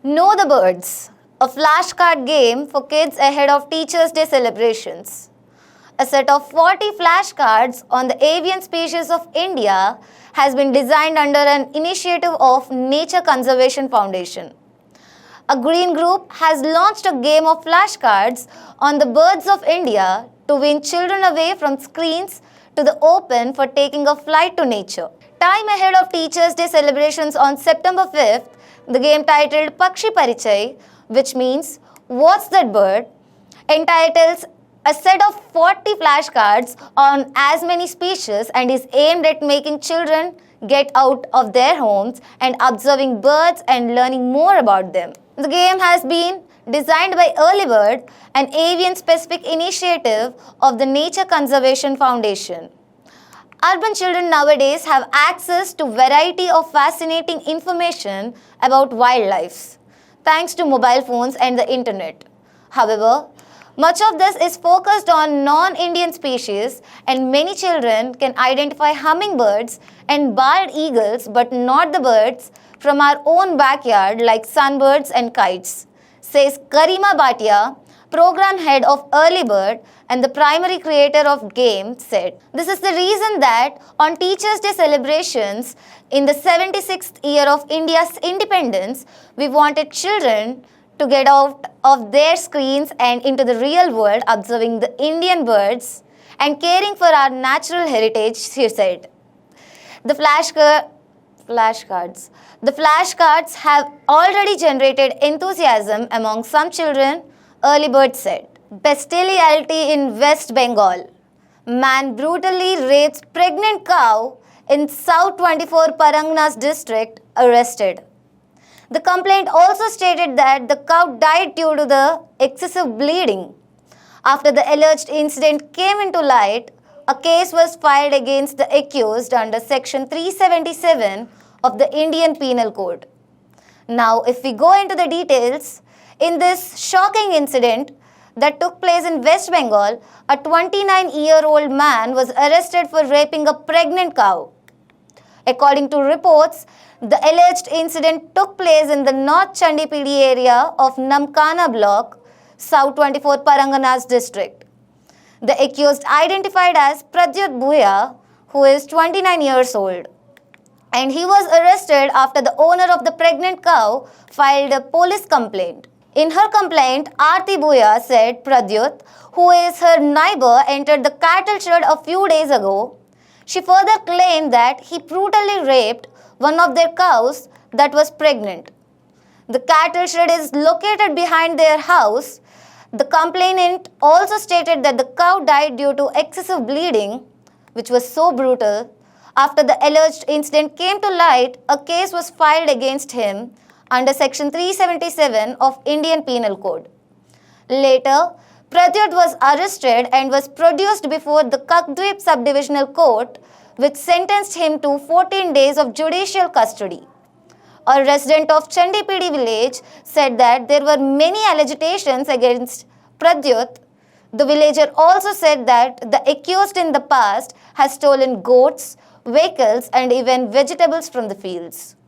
Know the Birds, a flashcard game for kids ahead of Teachers' Day celebrations. A set of 40 flashcards on the avian species of India has been designed under an initiative of Nature Conservation Foundation. A green group has launched a game of flashcards on the birds of India to win children away from screens to the open for taking a flight to nature. Time ahead of Teachers' Day celebrations on September 5th, the game titled Pakshi Parichay, which means What's That Bird, entitles a set of 40 flashcards on as many species and is aimed at making children get out of their homes and observing birds and learning more about them. The game has been designed by Earlybird, an avian-specific initiative of the Nature Conservation Foundation. Urban children nowadays have access to variety of fascinating information about wildlife, thanks to mobile phones and the internet. However, much of this is focused on non-Indian species and many children can identify hummingbirds and bald eagles but not the birds from our own backyard like sunbirds and kites, says Karima Bhatia, program head of Earlybird and the primary creator of game, said. This is the reason that on Teachers' Day celebrations in the 76th year of India's independence, we wanted children to get out of their screens and into the real world observing the Indian birds and caring for our natural heritage, she said. The flashcards have already generated enthusiasm among some children, Earlybird said. Bestiality in West Bengal. Man brutally rapes pregnant cow in South 24 Parganas district, arrested. The complaint also stated that the cow died due to the excessive bleeding. After the alleged incident came into light, a case was filed against the accused under Section 377 of the Indian Penal Code. Now, if we go into the details, in this shocking incident that took place in West Bengal, a 29-year-old man was arrested for raping a pregnant cow. According to reports, the alleged incident took place in the North Chandipudi area of Namkana block, South 24 Parganas district. The accused identified as Pradyut Bhuya, who is 29 years old. And he was arrested after the owner of the pregnant cow filed a police complaint. In her complaint, Aarti Bhuya said Pradyut, who is her neighbor, entered the cattle shed a few days ago. She further claimed that he brutally raped one of their cows that was pregnant. The cattle shed is located behind their house. The complainant also stated that the cow died due to excessive bleeding, which was so brutal. After the alleged incident came to light, a case was filed against him under Section 377 of Indian Penal Code. Later, Pradyut was arrested and was produced before the Kakdweep Subdivisional Court, which sentenced him to 14 days of judicial custody. A resident of Chandipidi village said that there were many allegations against Pradyut. The villager also said that the accused in the past has stolen goats, vehicles and even vegetables from the fields.